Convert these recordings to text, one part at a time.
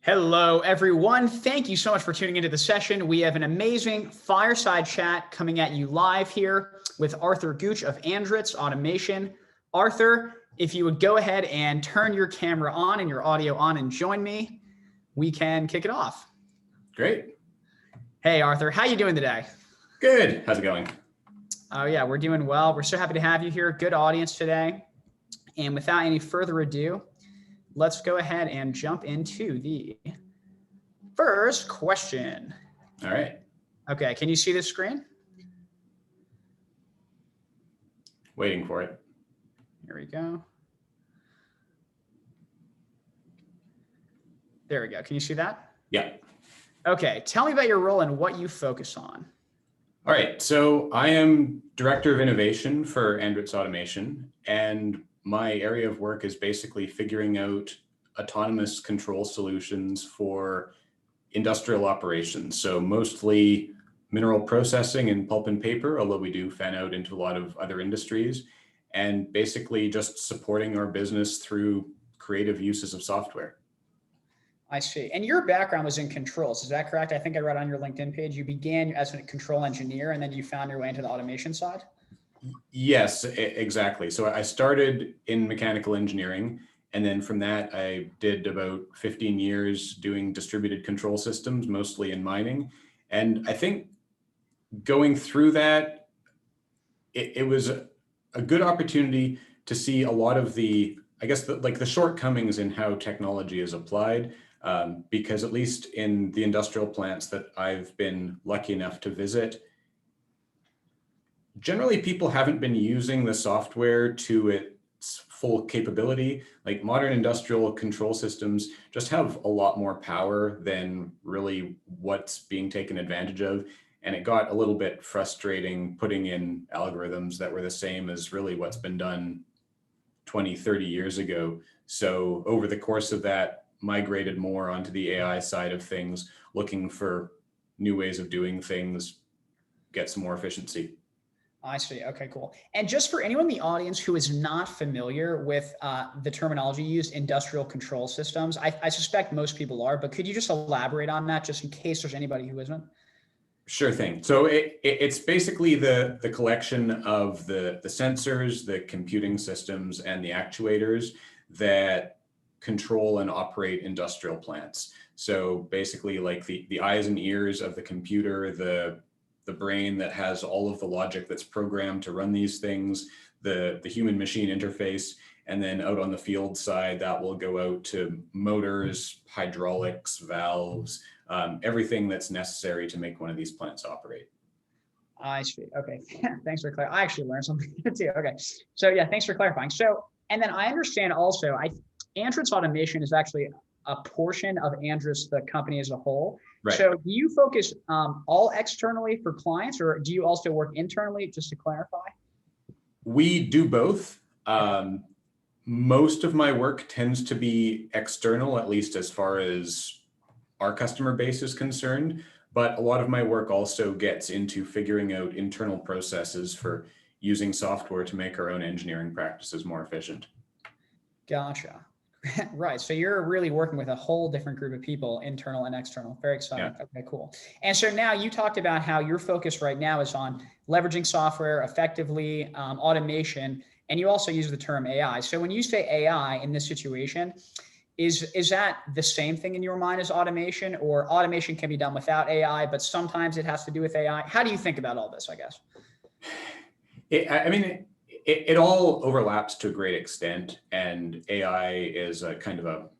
Hello, everyone. Thank you so much for tuning into the session. We have an amazing fireside chat coming at you live here with Arthur Gooch of Andritz Automation. Arthur, if you would go ahead and turn your camera on and your audio on and join me, we can kick it off. Great. Hey, Arthur, how you doing today? Good. How's it going? Oh, yeah, we're doing well. We're so happy to have you here. Good audience today. And without any further ado, let's go ahead and jump into the first question. All right. Okay, can you see the screen? Waiting for it. Here we go. There we go. Can you see that? Yeah. Okay, tell me about your role and what you focus on. All right. So I am Director of Innovation for Andritz Automation, and my area of work is basically figuring out autonomous control solutions for industrial operations. So mostly mineral processing and pulp and paper, although we do fan out into a lot of other industries, and basically just supporting our business through creative uses of software. I see. And your background was in controls. Is that correct? I think I read on your LinkedIn page, you began as a control engineer and then you found your way into the automation side? Yes, exactly. So I started in mechanical engineering, and then from that, I did about 15 years doing distributed control systems, mostly in mining. And I think going through that, it was a good opportunity to see a lot of the, I guess, the shortcomings in how technology is applied. Because at least in the industrial plants that I've been lucky enough to visit, generally people haven't been using the software to its full capability. Like modern industrial control systems just have a lot more power than really what's being taken advantage of. And it got a little bit frustrating putting in algorithms that were the same as really what's been done 20, 30 years ago. So over the course of that, migrated more onto the AI side of things, looking for new ways of doing things, get some more efficiency. I see. Okay, cool. And just for anyone in the audience who is not familiar with the terminology used, industrial control systems, I suspect most people are, but could you just elaborate on that just in case there's anybody who isn't? Sure thing. So it's basically the collection of the sensors, the computing systems, and the actuators that control and operate industrial plants. So basically like the eyes and ears of the computer, the brain that has all of the logic that's programmed to run these things, the human machine interface, and then out on the field side, that will go out to motors, hydraulics, valves, everything that's necessary to make one of these plants operate. I see. Okay. Thanks for clarifying. I actually learned something too. Okay. So yeah, thanks for clarifying. So, and then I understand also, Andritz Automation is actually a portion of Andritz, the company as a whole. Right. So do you focus all externally for clients, or do you also work internally, just to clarify? We do both. Most of my work tends to be external, at least as far as our customer base is concerned. But a lot of my work also gets into figuring out internal processes for using software to make our own engineering practices more efficient. Gotcha. Right. So you're really working with a whole different group of people, internal and external. Very exciting. Yeah. Okay, cool. And so now you talked about how your focus right now is on leveraging software effectively, automation, and you also use the term AI. So when you say AI in this situation, is that the same thing in your mind as automation, or automation can be done without AI, but sometimes it has to do with AI? How do you think about all this, I guess? It all overlaps to a great extent, and AI is a kind of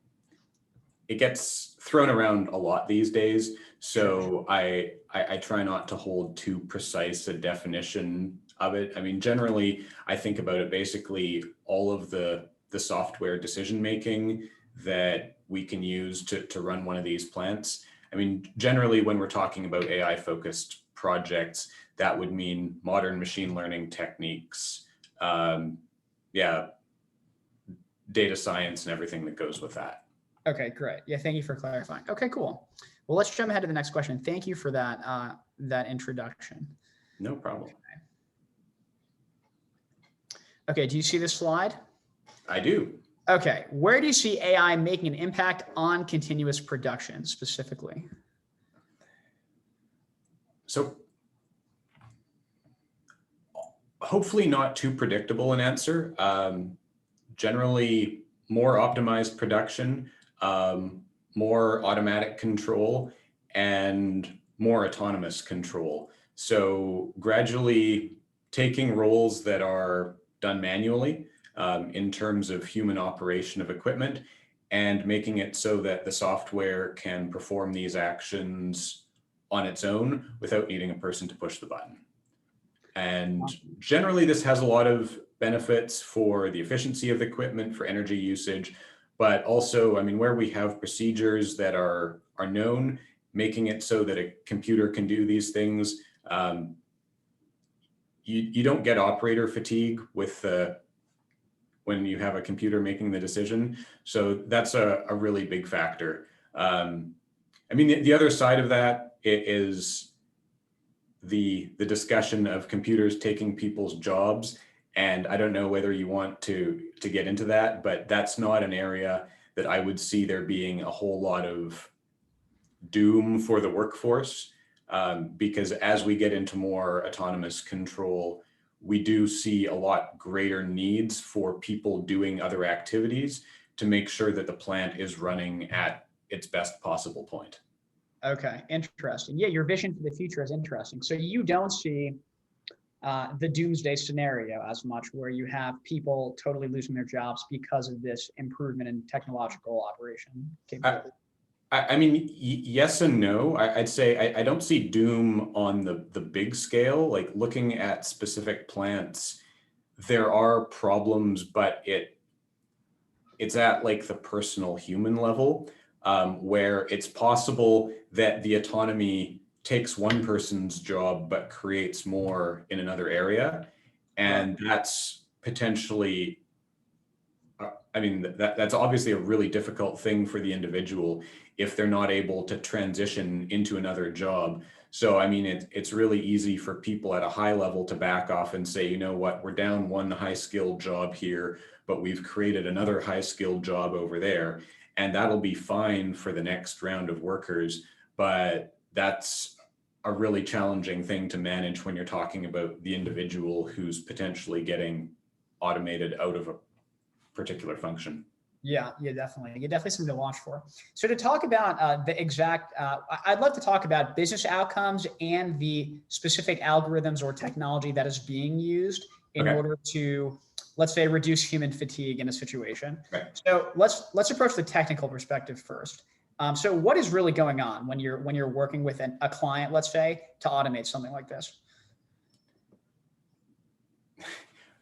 it gets thrown around a lot these days. So I try not to hold too precise a definition of it. I mean, generally, I think about it basically all of the software decision-making that we can use to run one of these plants. I mean, generally, when we're talking about AI-focused projects, that would mean modern machine learning techniques, data science and everything that goes with that. Okay, great. Yeah, thank you for clarifying. Okay, cool. Well, let's jump ahead to the next question. Thank you for that that introduction. No problem. Okay, do you see this slide? I do. Okay, where do you see AI making an impact on continuous production specifically? So hopefully not too predictable an answer. Generally more optimized production, more automatic control, and more autonomous control. So gradually taking roles that are done manually in terms of human operation of equipment and making it so that the software can perform these actions on its own without needing a person to push the button. And generally, this has a lot of benefits for the efficiency of the equipment, for energy usage, but also, I mean, where we have procedures that are known, making it so that a computer can do these things. You don't get operator fatigue with when you have a computer making the decision. So that's a really big factor. I mean, the other side of that is the discussion of computers taking people's jobs. And I don't know whether you want to get into that, but that's not an area that I would see there being a whole lot of doom for the workforce, because as we get into more autonomous control, we do see a lot greater needs for people doing other activities to make sure that the plant is running at its best possible point. Okay, interesting. Yeah, your vision for the future is interesting. So you don't see the doomsday scenario as much, where you have people totally losing their jobs because of this improvement in technological operation capability. I mean, yes and no. I'd say I don't see doom on the big scale. Like looking at specific plants, there are problems, but it's at like the personal human level, where it's possible that the autonomy takes one person's job but creates more in another area, and that's potentially, I mean, that's obviously a really difficult thing for the individual if they're not able to transition into another job. So, I mean, it's really easy for people at a high level to back off and say, you know what, we're down one high skilled job here, but we've created another high skilled job over there. And that'll be fine for the next round of workers. But that's a really challenging thing to manage when you're talking about the individual who's potentially getting automated out of a particular function. Yeah, definitely. Something to watch for. So to talk about the exact, I'd love to talk about business outcomes and the specific algorithms or technology that is being used in order to, let's say, reduce human fatigue in a situation. Right. So let's approach the technical perspective first. So what is really going on when you're working with a client, let's say, to automate something like this?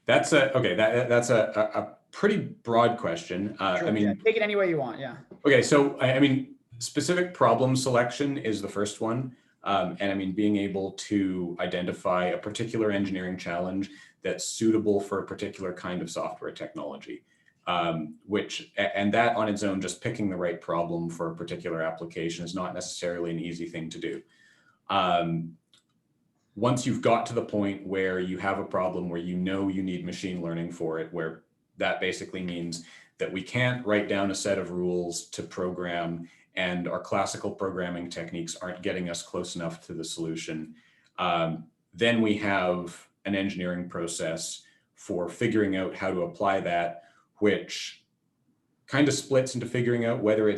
That's a pretty broad question. Sure, I mean, take it any way you want. Yeah. Okay, so I mean, specific problem selection is the first one. And I mean, being able to identify a particular engineering challenge that's suitable for a particular kind of software technology, and that on its own, just picking the right problem for a particular application is not necessarily an easy thing to do. Once you've got to the point where you have a problem where you know you need machine learning for it, where that basically means that we can't write down a set of rules to program, and our classical programming techniques aren't getting us close enough to the solution, then we have an engineering process for figuring out how to apply that, which kind of splits into figuring out whether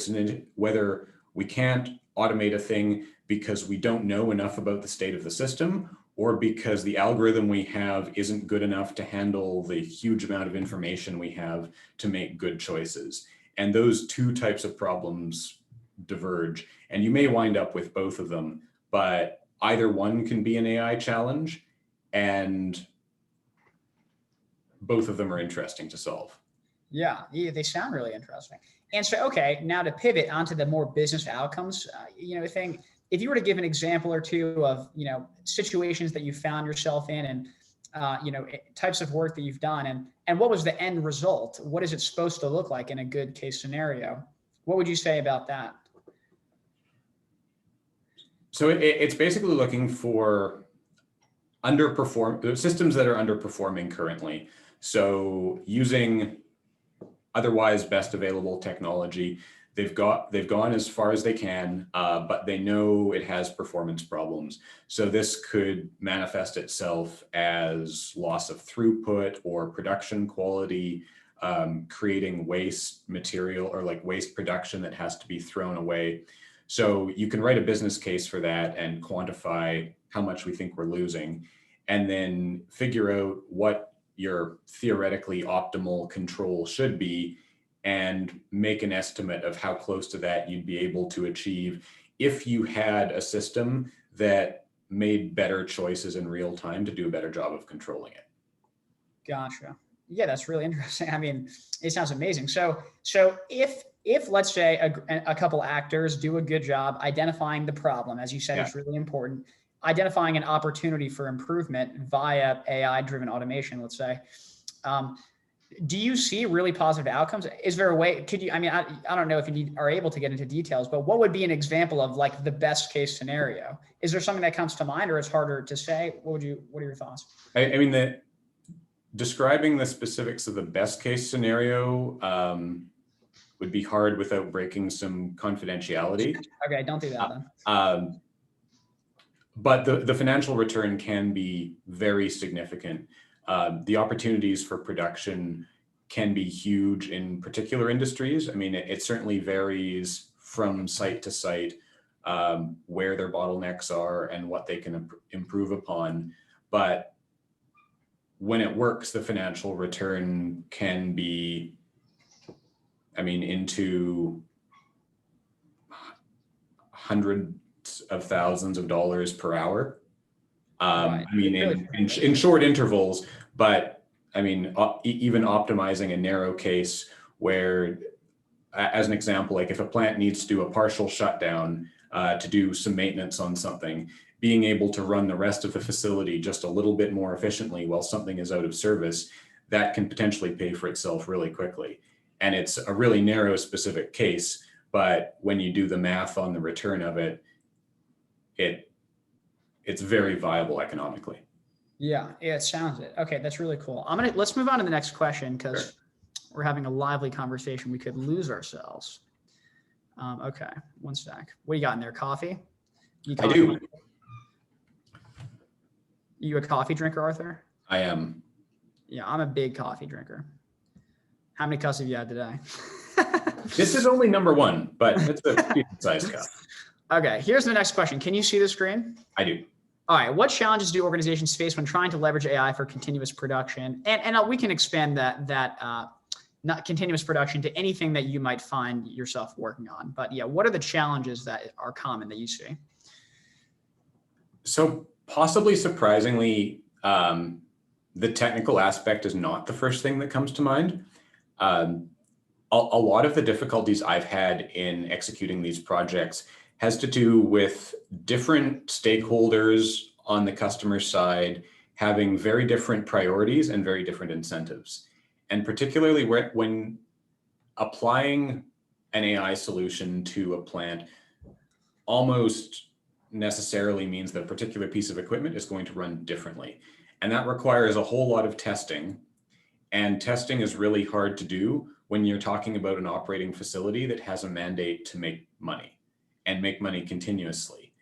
whether we can't automate a thing because we don't know enough about the state of the system, or because the algorithm we have isn't good enough to handle the huge amount of information we have to make good choices. And those two types of problems diverge, and you may wind up with both of them, but either one can be an AI challenge, and both of them are interesting to solve. Yeah, they sound really interesting. And so, okay, now to pivot onto the more business outcomes, I think if you were to give an example or two of, situations that you found yourself in, and, types of work that you've done, and what was the end result? What is it supposed to look like in a good case scenario? What would you say about that? So it's basically looking for systems that are underperforming currently. So using otherwise best available technology. They've gone as far as they can, but they know it has performance problems. So this could manifest itself as loss of throughput or production quality, creating waste material or like waste production that has to be thrown away. So you can write a business case for that and quantify how much we think we're losing, and then figure out what your theoretically optimal control should be, and make an estimate of how close to that you'd be able to achieve if you had a system that made better choices in real time to do a better job of controlling it. Gotcha. Yeah, that's really interesting. I mean, it sounds amazing. So if let's say a couple actors do a good job identifying the problem, as you said, it's really important, identifying an opportunity for improvement via AI-driven automation, let's say, do you see really positive outcomes? Is there a way, could you, I mean, I don't know if you are able to get into details, but what would be an example of like the best case scenario? Is there something that comes to mind, or it's harder to say? What are your thoughts? I mean, describing the specifics of the best case scenario would be hard without breaking some confidentiality. Okay, don't do that then. But the financial return can be very significant. The opportunities for production can be huge in particular industries. I mean, it certainly varies from site to site where their bottlenecks are and what they can improve upon. But when it works, the financial return can be, I mean, into hundreds of thousands of dollars per hour. Right. I mean, in short intervals, but I mean, even optimizing a narrow case where, as an example, like if a plant needs to do a partial shutdown to do some maintenance on something, being able to run the rest of the facility just a little bit more efficiently while something is out of service, that can potentially pay for itself really quickly. And it's a really narrow specific case, but when you do the math on the return of it, it's very viable economically. Yeah, it sounds it. Okay, that's really cool. Let's move on to the next question, because we're having a lively conversation. We could lose ourselves. Okay, one sec. What do you got in there? Coffee? I do. You a coffee drinker, Arthur? I am. Yeah, I'm a big coffee drinker. How many cups have you had today? This is only number one, but it's a decent sized cup. Okay, here's the next question. Can you see the screen? I do. All right. What challenges do organizations face when trying to leverage AI for continuous production? And we can expand that not continuous production to anything that you might find yourself working on. But yeah, what are the challenges that are common that you see? So possibly surprisingly, the technical aspect is not the first thing that comes to mind. A lot of the difficulties I've had in executing these projects has to do with different stakeholders on the customer side having very different priorities and very different incentives. And particularly when applying an AI solution to a plant almost necessarily means that a particular piece of equipment is going to run differently. And that requires a whole lot of testing. And testing is really hard to do when you're talking about an operating facility that has a mandate to make money and make money continuously.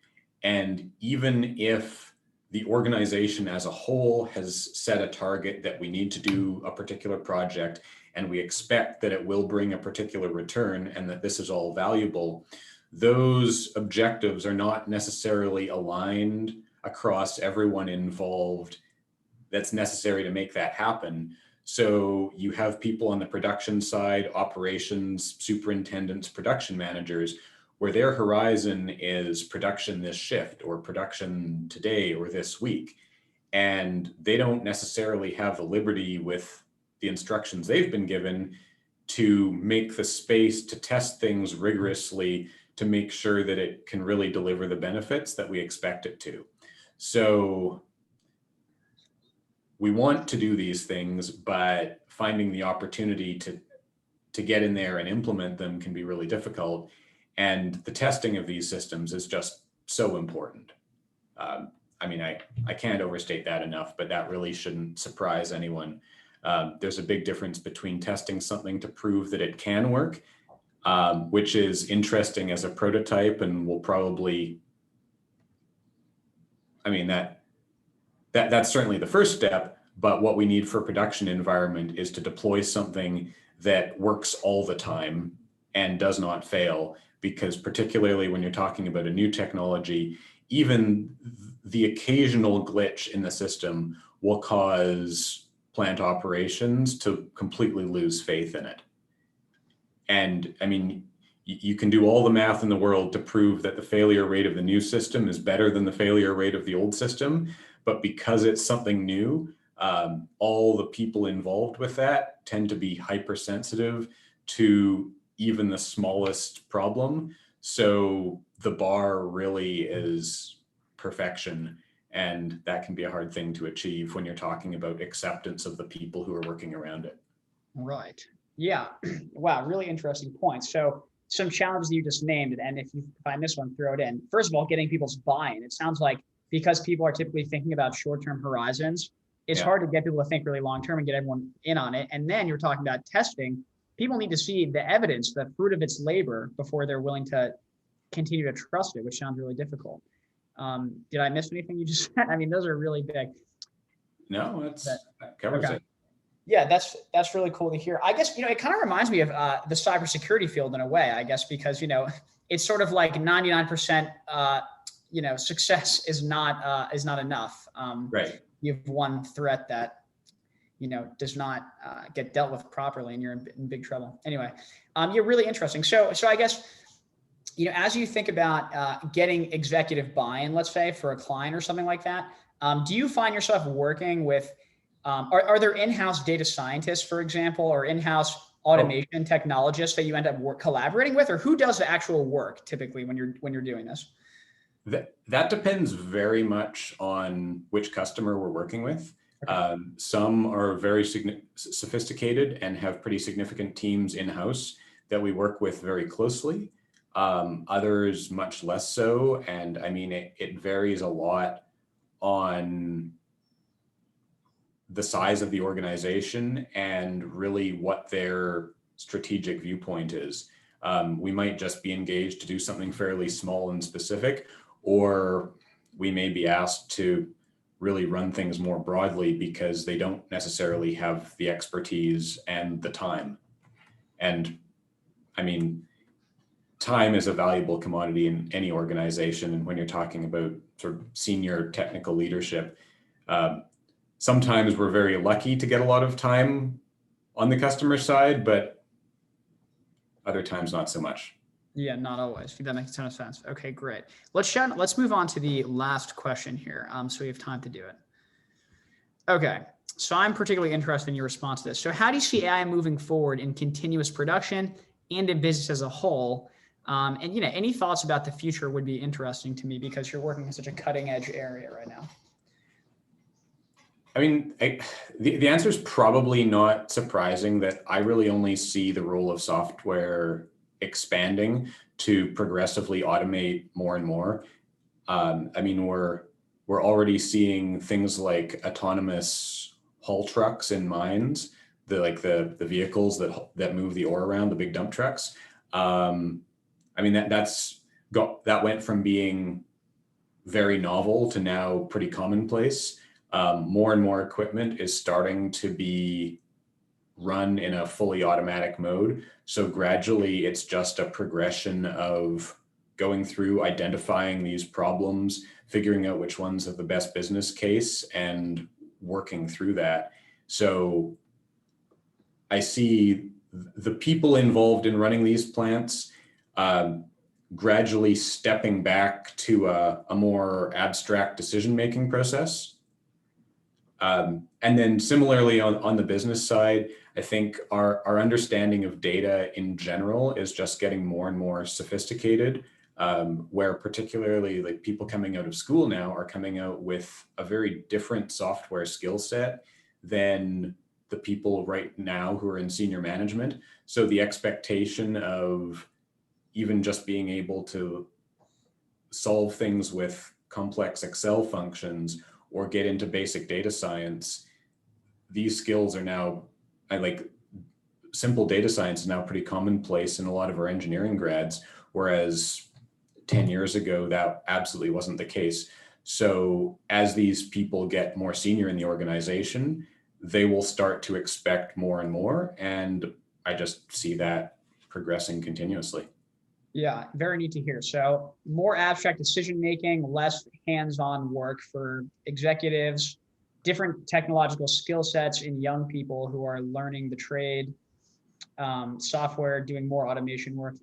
And even if the organization as a whole has set a target that we need to do a particular project and we expect that it will bring a particular return and that this is all valuable, those objectives are not necessarily aligned across everyone involved that's necessary to make that happen. So you have people on the production side, operations, superintendents, production managers, where their horizon is production this shift or production today or this week. And they don't necessarily have the liberty with the instructions they've been given to make the space to test things rigorously to make sure that it can really deliver the benefits that we expect it to. So we want to do these things, but finding the opportunity to get in there and implement them can be really difficult. And the testing of these systems is just so important. I mean, I can't overstate that enough, but that really shouldn't surprise anyone. There's a big difference between testing something to prove that it can work, which is interesting as a prototype and will probably, I mean, that's certainly the first step, but what we need for production environment is to deploy something that works all the time and does not fail, because particularly when you're talking about a new technology, even the occasional glitch in the system will cause plant operations to completely lose faith in it. And I mean, you can do all the math in the world to prove that the failure rate of the new system is better than the failure rate of the old system. But because it's something new, all the people involved with that tend to be hypersensitive to even the smallest problem. So the bar really is perfection. And that can be a hard thing to achieve when you're talking about acceptance of the people who are working around it. Right. Yeah. Wow. Really interesting points. So some challenges you just named, and if I miss one, throw it in. First of all, getting people's buy-in. It sounds like because people are typically thinking about short-term horizons, it's hard to get people to think really long-term and get everyone in on it. And then you're talking about testing. People need to see the evidence, the fruit of its labor, before they're willing to continue to trust it, which sounds really difficult. Did I miss anything you just said? I mean, those are really big. No, that covers it. Yeah, that's really cool to hear. I guess, it kind of reminds me of the cybersecurity field in a way, I guess, because, it's sort of like 99%, success is not enough. Right. You have one threat that, does not get dealt with properly, and you're in big trouble. Anyway, you're really interesting. So I guess, as you think about getting executive buy-in, let's say for a client or something like that, do you find yourself working with, are there in-house data scientists, for example, or in-house automation technologists that you end up collaborating with, or who does the actual work typically when you're doing this? That depends very much on which customer we're working with. Okay. Some are very sophisticated and have pretty significant teams in-house that we work with very closely. Others much less so. And I mean, it varies a lot on the size of the organization and really what their strategic viewpoint is. We might just be engaged to do something fairly small and specific, or we may be asked to really run things more broadly because they don't necessarily have the expertise and the time. And I mean, time is a valuable commodity in any organization. And when you're talking about sort of senior technical leadership, sometimes we're very lucky to get a lot of time on the customer side, but other times not so much. Yeah, not always. That makes a ton of sense. Okay, great. Let's move on to the last question here, so we have time to do it. Okay, so I'm particularly interested in your response to this. So how do you see AI moving forward in continuous production and in business as a whole? And any thoughts about the future would be interesting to me, because you're working in such a cutting edge area right now. I mean, the answer is probably not surprising that I really only see the role of software expanding to progressively automate more and more. I mean, we're already seeing things like autonomous haul trucks in mines, the vehicles that move the ore around, the big dump trucks. I mean, that went from being very novel to now pretty commonplace. More and more equipment is starting to be run in a fully automatic mode. So gradually it's just a progression of going through, identifying these problems, figuring out which ones have the best business case, and working through that. So I see the people involved in running these plants gradually stepping back to a more abstract decision-making process. And then similarly on the business side, I think our understanding of data in general is just getting more and more sophisticated, where particularly like people coming out of school now are coming out with a very different software skill set than the people right now who are in senior management. So the expectation of even just being able to solve things with complex Excel functions or get into basic data science, these skills are now, simple data science is now pretty commonplace in a lot of our engineering grads, whereas 10 years ago, that absolutely wasn't the case. So as these people get more senior in the organization, they will start to expect more and more. And I just see that progressing continuously. Yeah, very neat to hear. So more abstract decision-making, less hands-on work for executives, different technological skill sets in young people who are learning the trade, software, doing more automation work.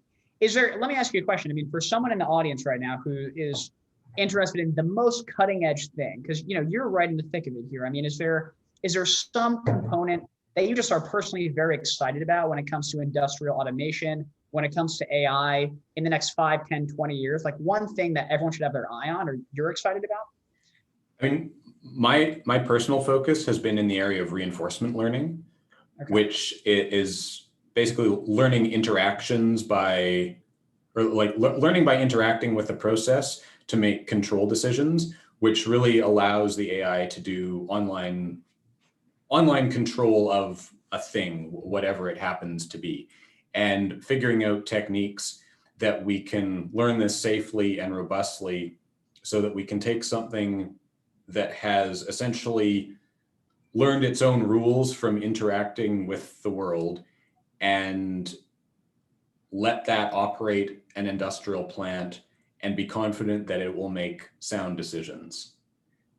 Let me ask you a question. I mean, for someone in the audience right now who is interested in the most cutting edge thing, because you're right in the thick of it here. I mean, is there some component that you just are personally very excited about when it comes to industrial automation, when it comes to AI in the next 5, 10, 20 years? Like one thing that everyone should have their eye on or you're excited about? I mean, my personal focus has been in the area of reinforcement learning, which is basically learning interactions learning by interacting with the process to make control decisions, which really allows the AI to do online control of a thing, whatever it happens to be, and figuring out techniques that we can learn this safely and robustly so that we can take something that has essentially learned its own rules from interacting with the world and let that operate an industrial plant and be confident that it will make sound decisions.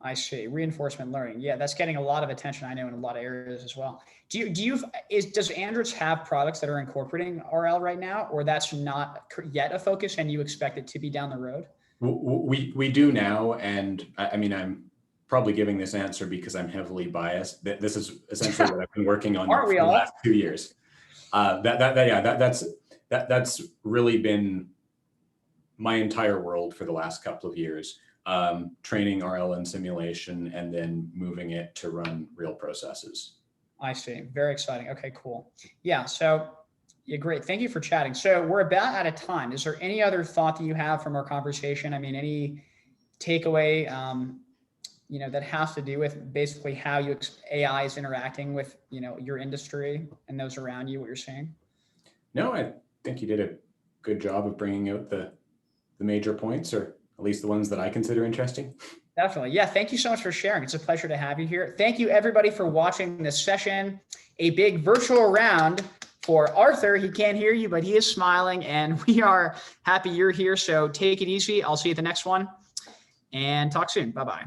I see. Reinforcement learning. Yeah, that's getting a lot of attention, I know, in a lot of areas as well. Does Andritz have products that are incorporating RL right now, or that's not yet a focus and you expect it to be down the road? We do now. And I mean, I'm probably giving this answer because I'm heavily biased. This is essentially what I've been working on for the last 2 years. That's really been my entire world for the last couple of years, training RL and simulation and then moving it to run real processes. I see. Very exciting. Okay, cool. Yeah. So yeah, great. Thank you for chatting. So we're about out of time. Is there any other thought that you have from our conversation? I mean, any takeaway, that has to do with basically how AI is interacting with, your industry and those around you, what you're seeing? No, I think you did a good job of bringing out the major points, or at least the ones that I consider interesting. Definitely. Yeah. Thank you so much for sharing. It's a pleasure to have you here. Thank you everybody for watching this session. A big virtual round for Arthur. He can't hear you, but he is smiling and we are happy you're here. So take it easy. I'll see you at the next one and talk soon. Bye-bye.